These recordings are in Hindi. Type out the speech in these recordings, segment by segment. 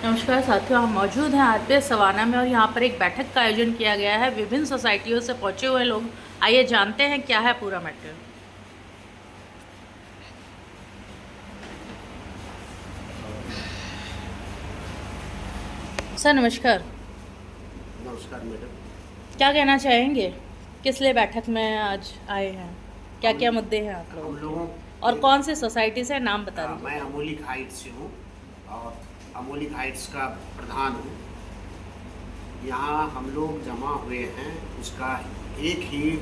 नमस्कार साथियों, हम मौजूद हैं आरपीएस सवाना में और यहाँ पर एक बैठक का आयोजन किया गया है। विभिन्न सोसाइटियों से पहुँचे हुए लोग, आइए जानते हैं क्या है पूरा मैटर। सर नमस्कार। नमस्कार मैडम। क्या कहना चाहेंगे, किस लिए बैठक में आज आए हैं, क्या क्या मुद्दे हैं आप हम लोगों लोगों के और कौन सी सोसाइटी से, नाम बता दीजिए। मैं अमोलिक हाइट्स से हूँ और अमोलिक हाइट्स का प्रधान हूँ। यहाँ हम लोग जमा हुए हैं, उसका एक ही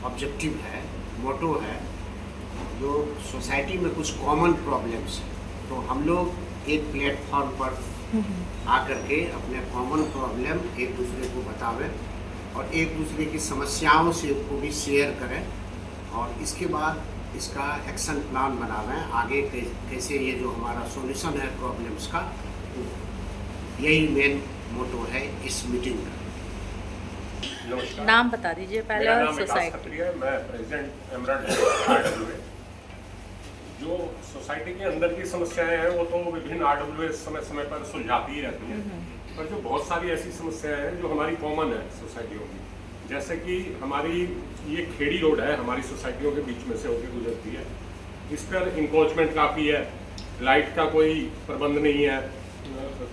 ऑब्जेक्टिव है, मोटो है, जो सोसाइटी में कुछ कॉमन प्रॉब्लम्स हैं, तो हम लोग एक प्लेटफॉर्म पर आकर के अपने कॉमन प्रॉब्लम एक दूसरे को बतावें और एक दूसरे की समस्याओं से को भी शेयर करें और इसके बाद इसका एक्शन प्लान बनावें आगे कैसे ये जो हमारा सॉल्यूशन है प्रॉब्लम्स का, यही मेन मोटो है इस मीटिंग का। नमस्कार। नाम बता दीजिए पहले और सोसाइटी। मैं प्रेसिडेंट एमराल्ड। जो सोसाइटी के अंदर की समस्याएं हैं वो तो विभिन्न आरडब्ल्यूएस समय समय पर सुलझाती ही रहती हैं, पर जो बहुत सारी ऐसी समस्याएं हैं जो हमारी कॉमन है सोसाइटियों की, जैसे कि हमारी ये खेड़ी रोड है, हमारी सोसाइटियों के बीच में से होकर गुजरती है। इस पर इंक्रोचमेंट काफ़ी है, लाइट का कोई प्रबंध नहीं है,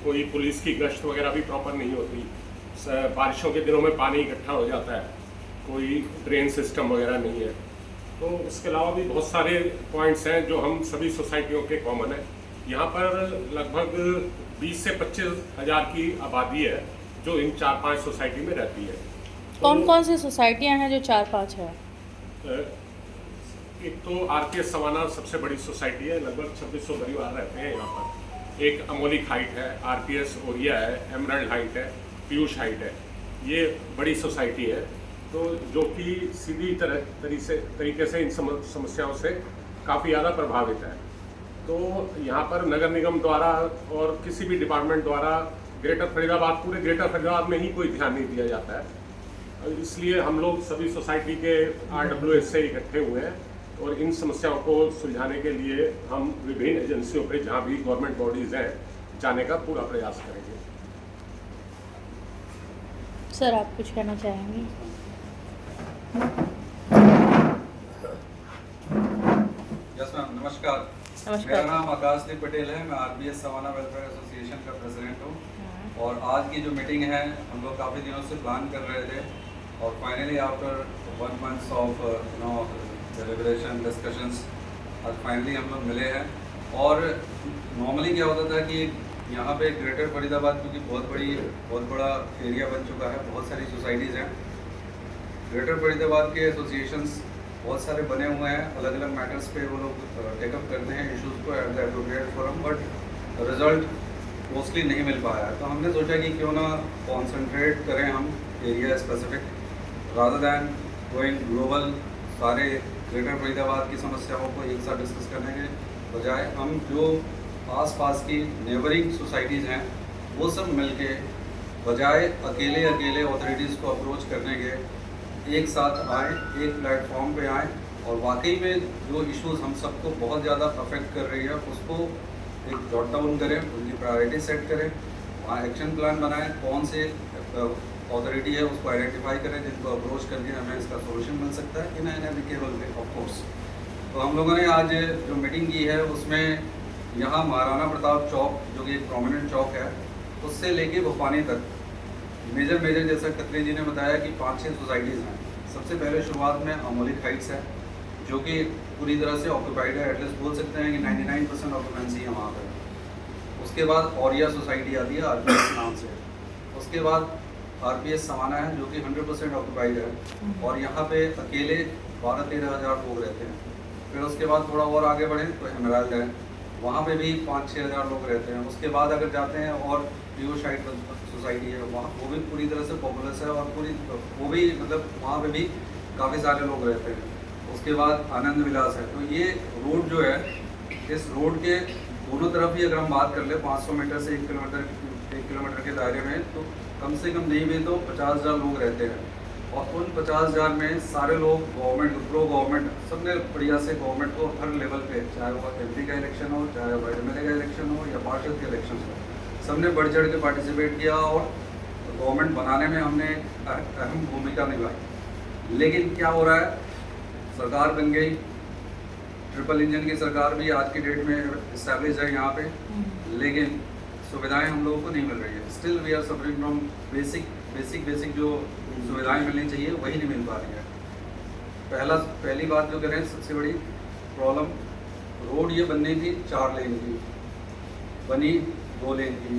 कोई पुलिस की गश्त वगैरह भी प्रॉपर नहीं होती, बारिशों के दिनों में पानी इकट्ठा हो जाता है, कोई ड्रेन सिस्टम वगैरह नहीं है। तो उसके अलावा भी बहुत सारे पॉइंट्स हैं जो हम सभी सोसाइटियों के कॉमन है। यहाँ पर लगभग 20 से 25 हज़ार की आबादी है जो इन 4-5 सोसाइटी में रहती है। कौन कौन सी सोसाइटियाँ हैं जो 4-5 है? एक तो आरपीएस सवाना सबसे बड़ी सोसाइटी है, लगभग 2600 परिवार रहते हैं यहाँ पर। एक अमोलिक हाइट है, आरपीएस ओरिया है, एमराल्ड हाइट है, पीयूष हाइट है, ये बड़ी सोसाइटी है। तो जो कि सीधी तरीके से इन समस्याओं से काफ़ी ज़्यादा प्रभावित है। तो यहाँ पर नगर निगम द्वारा और किसी भी डिपार्टमेंट द्वारा पूरे ग्रेटर फरीदाबाद में ही कोई ध्यान नहीं दिया जाता है। इसलिए हम लोग सभी सोसाइटी के आरडब्ल्यूएस से इकट्ठे हुए हैं और इन समस्याओं को सुलझाने के लिए हम विभिन्न एजेंसियों पे, जहाँ भी गवर्नमेंट बॉडीज़ हैं, जाने का पूरा प्रयास करेंगे। सर आप कुछ कहना चाहेंगे? यस मैम, नमस्कार। मेरा नाम आकाशदीप पटेल है, मैं आरपीएस सवाना वेलफेयर एसोसिएशन का प्रेसिडेंट हूँ। और आज की जो मीटिंग है हम लोग काफ़ी दिनों से प्लान कर रहे थे और finally after 1 month of deliberation discussions आज फाइनली हम लोग मिले हैं। और नॉर्मली क्या होता था कि यहाँ पे ग्रेटर फरीदाबाद क्योंकि बहुत बड़ा एरिया बन चुका है, बहुत सारी सोसाइटीज़ हैं। ग्रेटर फरीदाबाद के एसोसिएशंस बहुत सारे बने हुए हैं, अलग अलग मैटर्स पे वो लोग टेकअप करते हैं इश्यूज़ को at the appropriate forum, but result mostly नहीं मिल पाया है। तो हमने सोचा कि क्यों ना कॉन्सेंट्रेट करें हम area specific rather than going global, सारे ग्रेटर फरीदाबाद की समस्याओं को एक साथ डिस्कस करने के बजाय हम जो आस पास की नेबरिंग सोसाइटीज़ हैं वो सब मिल के बजाय अकेले अथॉरिटीज़ को अप्रोच करने के एक साथ आए, एक प्लेटफॉर्म पे आए और वाकई में जो इश्यूज हम सबको बहुत ज़्यादा अफेक्ट कर रही है उसको एक जॉट डाउन करें, उनकी प्रायोरिटी सेट करें, वहाँ एक्शन प्लान बनाएं, कौन से अथॉरिटी है उसको आइडेंटिफाई करें जिनको अप्रोच करके हमें इसका सोल्यूशन मिल सकता है in an applicable way of course. तो हम लोगों ने आज जो मीटिंग की है उसमें यहाँ महाराणा प्रताप चौक जो कि एक प्रोमिनेंट चौक है उससे लेके भोपानी तक मेजर जैसा खत्री जी ने बताया कि 5-6 सोसाइटीज़ हैं। सबसे पहले शुरुआत में अमोलिक हाइट्स है जो कि पूरी तरह से ऑक्यूपाइड है, एटलीस्ट बोल सकते हैं कि 99% ऑक्यूपेंसी है वहाँ पर। उसके बाद ओरिया सोसाइटी आती है आरपीएस नाम से। उसके बाद आरपीएस सवाना है जो कि 100% ऑक्यूपाइड है और यहाँ पे अकेले 12-13 हज़ार लोग रहते हैं। फिर उसके बाद थोड़ा और आगे बढ़ें तो एमराल्ड है, वहाँ पे भी 5-6 हज़ार लोग रहते हैं। उसके बाद अगर जाते हैं और पीयूष हाइट सोसाइटी है वहाँ, वो भी पूरी तरह से पॉपुलस है और वो भी मतलब वहाँ पे भी काफ़ी सारे लोग रहते हैं। उसके बाद आनंद विलास है। तो ये रोड जो है, इस रोड के दोनों तरफ ही अगर हम बात कर ले 500 मीटर से 1 किलोमीटर के दायरे में, तो कम से कम नहीं भी तो 50,000 लोग रहते हैं। और उन 50,000 में सारे लोग गवर्नमेंट, प्रो गवर्नमेंट, सबने बढ़िया से गवर्नमेंट को हर लेवल पे, चाहे वो एमपी का इलेक्शन हो, चाहे वो एमएलए का इलेक्शन हो या पार्षद के इलेक्शन हो, सबने बढ़ चढ़ के पार्टिसिपेट किया और गवर्नमेंट बनाने में हमने अहम भूमिका निभाई। लेकिन क्या हो रहा है, सरकार बन गई, ट्रिपल इंजन की सरकार भी आज की डेट में इस्टेब्लिश है यहाँ पे, लेकिन सुविधाएं हम लोगों को नहीं मिल रही है। Still we are suffering from basic जो सुविधाएं मिलनी चाहिए वही नहीं मिल पा रही है। पहली बात जो करें, सबसे बड़ी प्रॉब्लम, रोड ये बननी थी 4 लेन की, बनी 2 लेन की।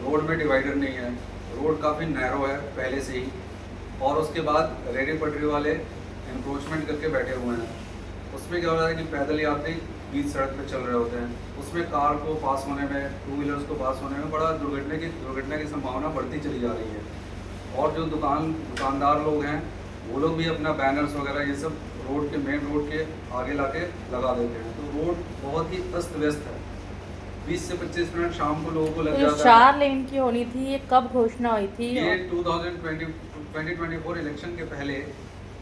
रोड में डिवाइडर नहीं है, रोड काफ़ी नैरो है पहले से ही, और उसके बाद रेडी पटरी वाले इंक्रोचमेंट करके बैठे हुए हैं। उसमें क्या हो रहा है कि पैदल यात्री बीच सड़क पे चल रहे होते हैं, उसमें कार को पास होने में, 2 व्हीलर्स को पास होने में बड़ा दुर्घटना की संभावना बढ़ती चली जा रही है। और जो दुकानदार लोग हैं वो लोग भी अपना बैनर्स वगैरह ये सब रोड के मेन रोड के आगे लाके लगा देते हैं, तो रोड बहुत ही अस्त व्यस्त है। 20 से 25 मिनट शाम को लोगों को लग जाता है। 4 लेन की होनी थी, ये कब घोषणा हुई थी? ये 2024 इलेक्शन के पहले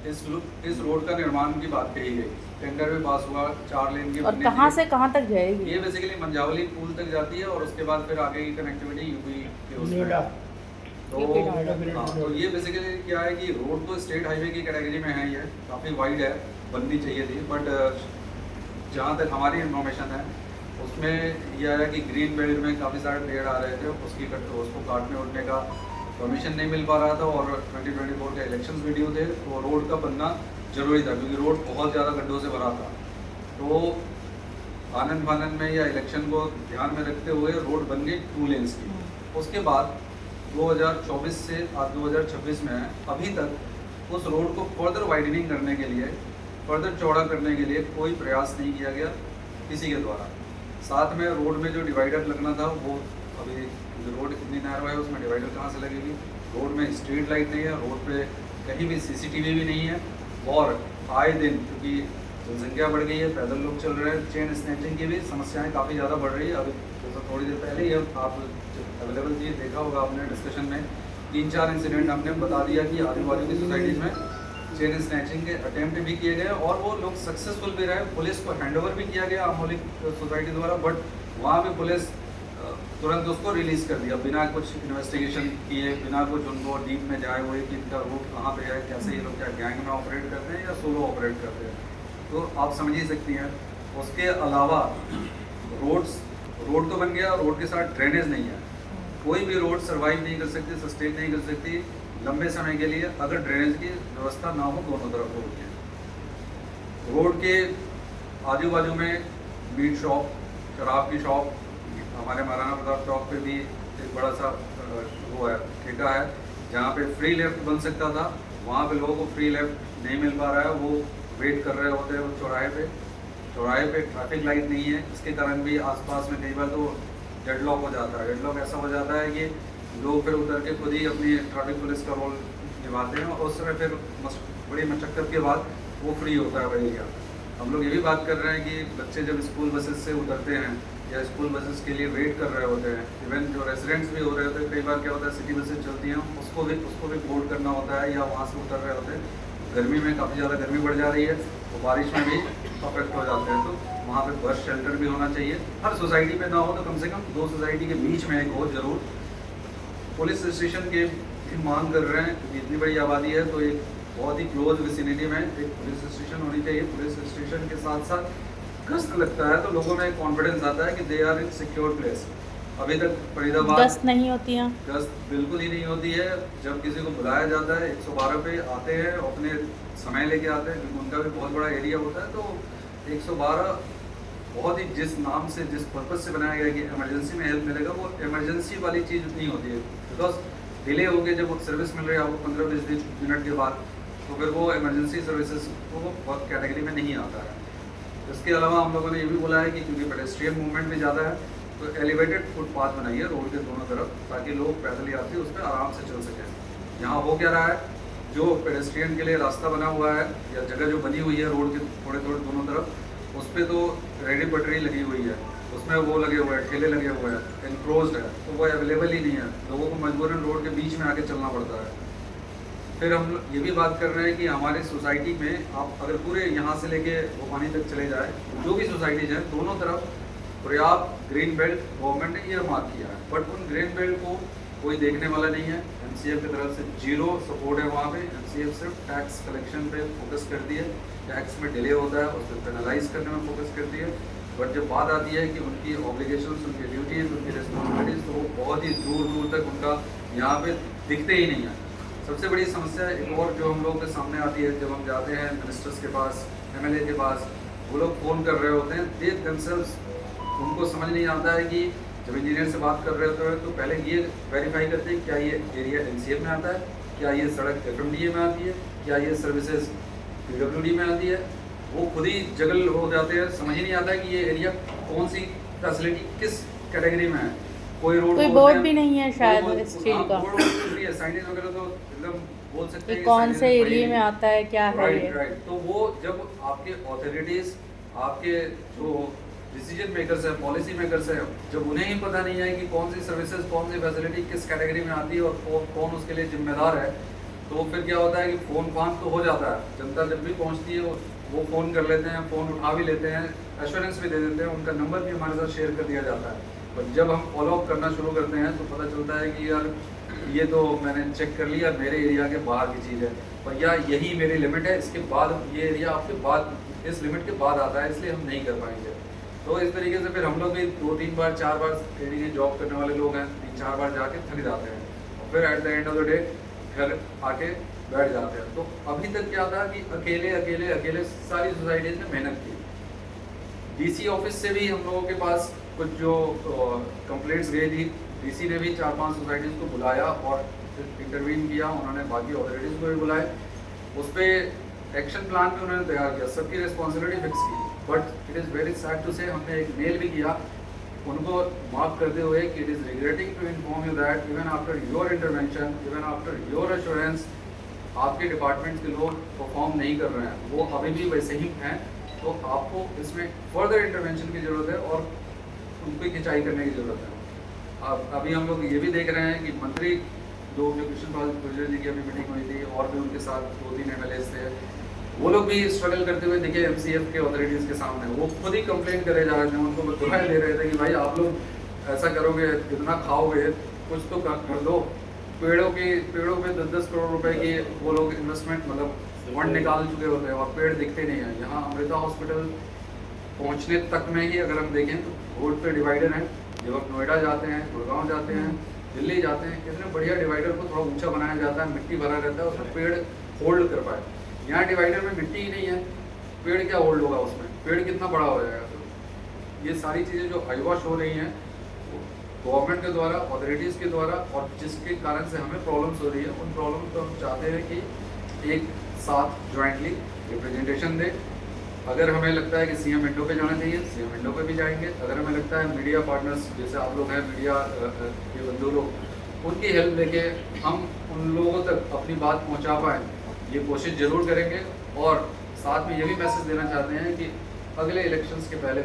इस रोड का निर्माण की बात कही गई, टेंडर में पास हुआ 4 लेन की। और कहाँ से कहाँ तक जाएगी? ये बेसिकली मंझावली पुल तक जाती है और उसके बाद फिर आगे की कनेक्टिविटी यूपी के उसमें। तो ये बेसिकली क्या है कि रोड तो स्टेट हाईवे की कैटेगरी में है, ये काफ़ी वाइड है, बननी चाहिए थी, बट जहाँ तक हमारी इन्फॉर्मेशन है उसमें यह है कि ग्रीन बेल्ट में काफ़ी सारे पेड़ आ रहे थे, उसको काटने उठने का परमिशन नहीं मिल पा रहा था, और 2024 के इलेक्शंस वीडियो थे, तो रोड का बनना जरूरी था क्योंकि रोड बहुत ज़्यादा गड्ढों से भरा था। तो आनंद फानंद में या इलेक्शन को ध्यान में रखते हुए रोड बन गई 2 लेन्स की। उसके बाद 2024 से आज 2026 में है, अभी तक उस रोड को फर्दर वाइडनिंग करने के लिए, फर्दर चौड़ा करने के लिए कोई प्रयास नहीं किया गया किसी के द्वारा। साथ में रोड में जो डिवाइडर लगना था वो अभी रोड इतनी नैरो है, उसमें डिवाइडर कहाँ से लगेगी? रोड में स्ट्रीट लाइट नहीं है, रोड पे कहीं भी CCTV भी नहीं है, और आए दिन क्योंकि जनसंख्या बढ़ गई है, पैदल लोग चल रहे हैं, चेन स्नैचिंग की भी समस्याएं काफ़ी ज़्यादा बढ़ रही है। अभी जैसा थोड़ी देर पहले ही आप अवेलेबल थी, देखा होगा आपने डिस्कशन में 3-4 इंसिडेंट हमने बता दिया कि आजू बाजू की सोसाइटीज़ में चेन स्नैचिंग के अटेम्प्ट भी किए गए और वो लोग सक्सेसफुल भी रहे। पुलिस को हैंडओवर भी किया गया अमोली सोसाइटी द्वारा, बट वहाँ भी पुलिस तुरंत उसको रिलीज़ कर दिया बिना कुछ इन्वेस्टिगेशन किए, बिना कुछ उनको डीप में जाए हुए कि इनका रूट कहाँ पे है, कैसे ये लोग क्या गैंग में ऑपरेट करते हैं या सोलो ऑपरेट करते हैं। तो आप समझ ही सकती हैं। उसके अलावा रोड तो बन गया, रोड के साथ ड्रेनेज नहीं है। कोई भी रोड सर्वाइव नहीं कर सकती, सस्टेन नहीं कर सकती लंबे समय के लिए अगर ड्रेनेज की व्यवस्था ना हो दोनों तरफ रोड के। रोड के आजू बाजू में मीट शॉप, शराब की शॉप, हमारे महाराणा प्रताप चौक पे भी एक बड़ा सा वो है, ठेका है जहाँ पे फ्री लेफ्ट बन सकता था, वहाँ पे लोगों को फ्री लेफ्ट नहीं मिल पा रहा है, वो वेट कर रहे होते हैं वो चौराहे पे ट्रैफिक लाइट नहीं है, इसके कारण भी आसपास में कई बार तो डेडलॉक हो जाता है। डेडलॉक ऐसा हो जाता है कि लोग फिर उतर के खुद ही अपनी ट्रैफिक पुलिस का रोल निभाते हैं और उस समय फिर बड़ी मशक्क़त के बाद वो फ्री होता है वही एरिया। हम लोग ये भी बात कर रहे हैं कि बच्चे जब स्कूल बसेस से उतरते हैं या स्कूल बसेस के लिए वेट कर रहे होते हैं, इवन जो रेजिडेंट्स भी हो रहे होते हैं, कई बार क्या होता है सिटी बसेस चलती हैं उसको भी बोर्ड करना होता है या वहाँ से उतर रहे होते हैं। गर्मी में काफ़ी ज़्यादा गर्मी बढ़ जा रही है तो बारिश में भी अफेक्ट हो जाते हैं, तो वहाँ पे बस शेल्टर भी होना चाहिए। हर सोसाइटी में ना हो तो कम से कम 2 सोसाइटी के बीच में एक हो जरूर। पुलिस स्टेशन के मांग कर रहे हैं क्योंकि इतनी बड़ी आबादी है तो एक बहुत ही क्लोज विसिनिटी में एक पुलिस स्टेशन होनी चाहिए। पुलिस स्टेशन के साथ साथ गश्त लगता है तो लोगों में कॉन्फिडेंस आता है कि they are in secure place. अभी तक फरीदाबाद गश्त नहीं होती है, गश्त बिल्कुल ही नहीं होती है। जब किसी को बुलाया जाता है 112 पे आते हैं, अपने समय लेके आते हैं क्योंकि उनका भी बहुत बड़ा एरिया होता है, तो 112 बहुत ही जिस नाम से जिस पर्पज़ से बनाया गया कि इमरजेंसी में हेल्प मिलेगा, वो इमरजेंसी वाली चीज़ नहीं होती है। बिकॉज डिले हो गए, जब वो सर्विस मिल रही है आपको 15-20 मिनट के बाद, तो फिर वो इमरजेंसी सर्विसेज को बहुत कैटेगरी में नहीं आता है। इसके अलावा हम लोगों ने ये भी बोला है कि क्योंकि पेडेस्ट्रियन मूवमेंट भी ज़्यादा है तो एलिवेटेड फुटपाथ बनाइए रोड के दोनों तरफ ताकि लोग पैदल यात्री उस पर आराम से चल सकें। यहाँ हो क्या रहा है, जो पेडेस्ट्रियन के लिए रास्ता बना हुआ है या जगह जो बनी हुई है रोड के थोड़े दोनों तरफ, उस पर तो रेडी पटरी लगी हुई है, उसमें वो लगे हुए हैं, ठेले लगे हुए हैं, इनक्लोज्ड है, तो वो अवेलेबल ही नहीं है। लोगों को मजबूरन रोड के बीच में आके चलना पड़ता है। फिर हम ये भी बात कर रहे हैं कि हमारी सोसाइटी में आप अगर पूरे यहाँ से लेके भोपानी तक चले जाए, जो भी सोसाइटीज हैं दोनों तरफ पर्याप्त ग्रीन बेल्ट गवर्नमेंट ने ईयर मार्क किया है, बट उन ग्रीन बेल्ट को कोई देखने वाला नहीं है। एमसीएफ की तरफ से जीरो सपोर्ट है वहाँ पे। एमसीएफ सिर्फ टैक्स कलेक्शन पे फोकस करती है, टैक्स में डिले होता है उस पर पेनलाइज करने में फोकस करती है। बट जब बात आती है कि उनकी ऑब्लिगेशंस, उनकी ड्यूटीज़, उनकी रिस्पॉन्सिबिलिटीज़, तो वो बहुत ही दूर दूर तक उनका यहाँ पे दिखते ही नहीं है। सबसे बड़ी समस्या एक और जो हम लोग के सामने आती है, जब हम जाते हैं मिनिस्टर्स के पास, एमएलए के पास, वो लोग फ़ोन कर रहे होते हैं, दे देमसेल्व्स, उनको समझ नहीं आता है कि जब इंजीनियर से बात कर रहे होते हैं तो पहले ये वेरीफाई करते हैं क्या ये एरिया एनसीएफ में आता है, क्या ये सड़क एफएमडीए में आती है, क्या ये सर्विसेज पीडब्ल्यूडी में आती है। वो खुद ही जगल हो जाते हैं, समझ ही नहीं आता है कि ये एरिया कौन सी फैसिलिटी किस कैटेगरी में है। कोई रोड, कोई बोर्ड भी नहीं है शायद इस चीज़ का, साइनेज वगैरह तो एकदम बोल सकते हैं कौन से एरिया में आता है, क्या है ये। राइट। तो वो जब आपके अथॉरिटीज, आपके जो डिसीजन मेकर्स हैं, पॉलिसी मेकर्स हैं, जब उन्हें ही पता नहीं है कि कौन सी सर्विसेज, कौन सी फैसिलिटी किस कैटेगरी में आती है और कौन उसके लिए जिम्मेदार है, तो फिर क्या होता है कि फ़ोन फान तो हो जाता है। जनता जब भी पहुंचती है वो फ़ोन कर लेते हैं, फ़ोन उठा भी लेते हैं, एश्योरेंस भी दे देते हैं, उनका नंबर भी हमारे साथ शेयर कर दिया जाता है। पर जब हम फॉलोअप करना शुरू करते हैं तो पता चलता है कि यार ये तो मैंने चेक कर लिया, मेरे एरिया के बाहर की चीज़ है, पर या यही मेरी लिमिट है, इसके बाद ये एरिया आपके बाद इस लिमिट के बाद आता है, इसलिए हम नहीं कर पाएंगे। तो इस तरीके से फिर हम लोग भी 2-3 बार 4 बार ट्रेनिंग जॉब करने वाले लोग हैं, 3-4 बार जाके थक जाते हैं और फिर at the end of the day घर आके बैठ जाते हैं। तो अभी तक क्या था कि अकेले सारी सोसाइटीज़ ने मेहनत की। डीसी ऑफिस से भी हम लोगों के पास कुछ जो कंप्लेंट्स गई थी, डीसी ने भी 4-5 सोसाइटीज़ को बुलाया और इंटरवीन किया, उन्होंने बाकी अथॉरिटीज़ को भी बुलाए, उस पर एक्शन प्लान भी उन्होंने तैयार किया, सबकी रिस्पॉन्सिबिलिटी फिक्स की। But it is very sad to say, हमने एक मेल भी किया उनको मार्क करते हुए कि it is regretting to inform you that even after your intervention, even after your assurance, आपके डिपार्टमेंट्स के लोग परफॉर्म नहीं कर रहे हैं, वो अभी भी वैसे ही हैं। तो आपको इसमें फर्दर इंटरवेंशन की ज़रूरत है और उनको खिंचाई करने की ज़रूरत है। अब अभी हम लोग ये भी देख रहे हैं कि मंत्री जो कृष्ण पाल गुर्जर जी की अभी मीटिंग हुई थी और भी उनके साथ 2-3 एमएलएस थे, वो लोग भी स्ट्रगल करते हुए दिखे एमसीएफ के अथॉरिटीज़ के सामने। वो खुद ही कंप्लेंट करे जा रहे थे, उनको दुहाई दे रहे थे कि भाई आप लोग ऐसा करोगे, इतना खाओगे, कुछ तो कर दो। पेड़ों पे 10-10 करोड़ रुपए की वो लोग इन्वेस्टमेंट मतलब फंड निकाल चुके होते हैं और पेड़ दिखते नहीं हैं। यहाँ अमृता हॉस्पिटल पहुँचने तक में ही अगर हम देखें तो रोड पे डिवाइडर है। जब आप नोएडा जाते हैं, गुड़गांव जाते हैं, दिल्ली जाते हैं, कितने बढ़िया डिवाइडर को थोड़ा ऊंचा बनाया जाता है, मिट्टी भरा रहता है, उसमें पेड़ होल्ड कर पाए। यहाँ डिवाइडर में मिट्टी ही नहीं है, पेड़ क्या होल्ड होगा उसमें, पेड़ कितना बड़ा हो जाएगा। ये सारी चीज़ें जो आईवॉश हो रही हैं गवर्नमेंट के द्वारा, अथॉरिटीज़ के द्वारा, और जिसके कारण से हमें प्रॉब्लम्स हो रही है, उन प्रॉब्लम को हम चाहते हैं कि एक साथ ज्वाइंटली रिप्रेजेंटेशन दे। अगर हमें लगता है कि सीएम विंडो पे जाना चाहिए, सीएम विंडो पे भी जाएंगे। अगर हमें लगता है मीडिया पार्टनर्स जैसे आप लोग हैं, मीडिया के बंधु लोग, उनकी हेल्प लेके हम उन लोगों तक अपनी बात पहुंचा पाएँ, ये कोशिश ज़रूर करेंगे। और साथ में ये भी मैसेज देना चाहते हैं कि अगले इलेक्शंस के पहले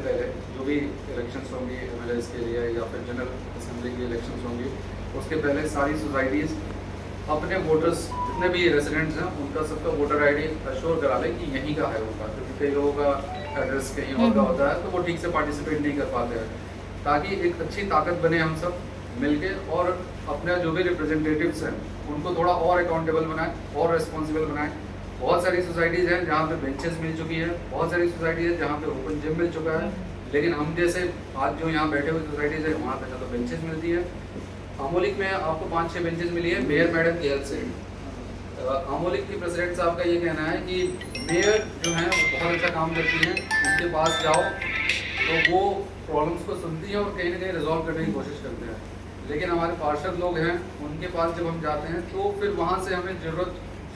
जो भी इलेक्शंस होंगी एमएलएस के लिए या फिर जनरल असेंबली की इलेक्शंस होंगी, उसके पहले सारी सोसाइटीज़ अपने वोटर्स जितने भी रेजिडेंट्स हैं उनका सबका वोटर आईडी अश्योर करा लें कि यहीं का है उनका, क्योंकि कई लोगों का एड्रेस कहीं और का होता है तो वो ठीक से पार्टिसिपेट नहीं कर पाते हैं। ताकि एक अच्छी ताकत बने हम सब मिलके और अपने जो भी रिप्रेजेंटेटिव्स हैं उनको थोड़ा और अकाउंटेबल बनाएं और रिस्पॉन्सिबल बनाएं। बहुत सारी सोसाइटीज़ हैं जहाँ पे बेंचेस मिल चुकी है, बहुत सारी सोसाइटीज़ है जहाँ पे ओपन जिम मिल चुका है, लेकिन हम जैसे आज जो यहाँ बैठे हुए सोसाइटीज़ है वहाँ पे ना तो बेंचेस मिलती है। आमोलिक में आपको 5-6 बेंचेस मिली है मेयर मैडम की हेल्प से। आमोलिक की प्रेसिडेंट साहब का ये कहना है कि मेयर जो है वो बहुत अच्छा काम करती हैं, उनके पास जाओ तो वो प्रॉब्लम्स को सुनती हैं और कहीं ना कहीं रिजॉल्व करने की कोशिश करते हैं। लेकिन हमारे पार्षद लोग हैं, उनके पास जब हम जाते हैं तो फिर वहाँ से हमें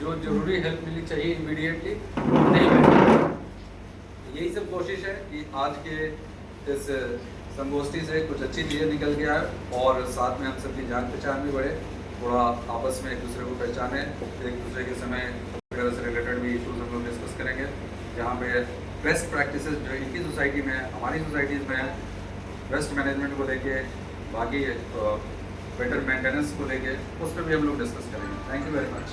जो ज़रूरी हेल्प मिलनी चाहिए इमीडिएटली नहीं मिलती। यही सब कोशिश है कि आज के इस संगोष्ठी से कुछ अच्छी चीज़ें निकल के आए और साथ में हम सबकी जान पहचान भी बढ़े, थोड़ा आपस में एक दूसरे को पहचाने, एक दूसरे के समय वगैरह से रिलेटेड भी इशूज़ हम लोग डिस्कस करेंगे, जहाँ पे बेस्ट प्रैक्टिसेस जो इनकी सोसाइटी में है, हमारी सोसाइटीज़ में है, वेस्ट मैनेजमेंट को लेके, बाकी बेटर मेंटेनेंस को लेके, उस पर भी हम लोग डिस्कस करेंगे। Thank you very much.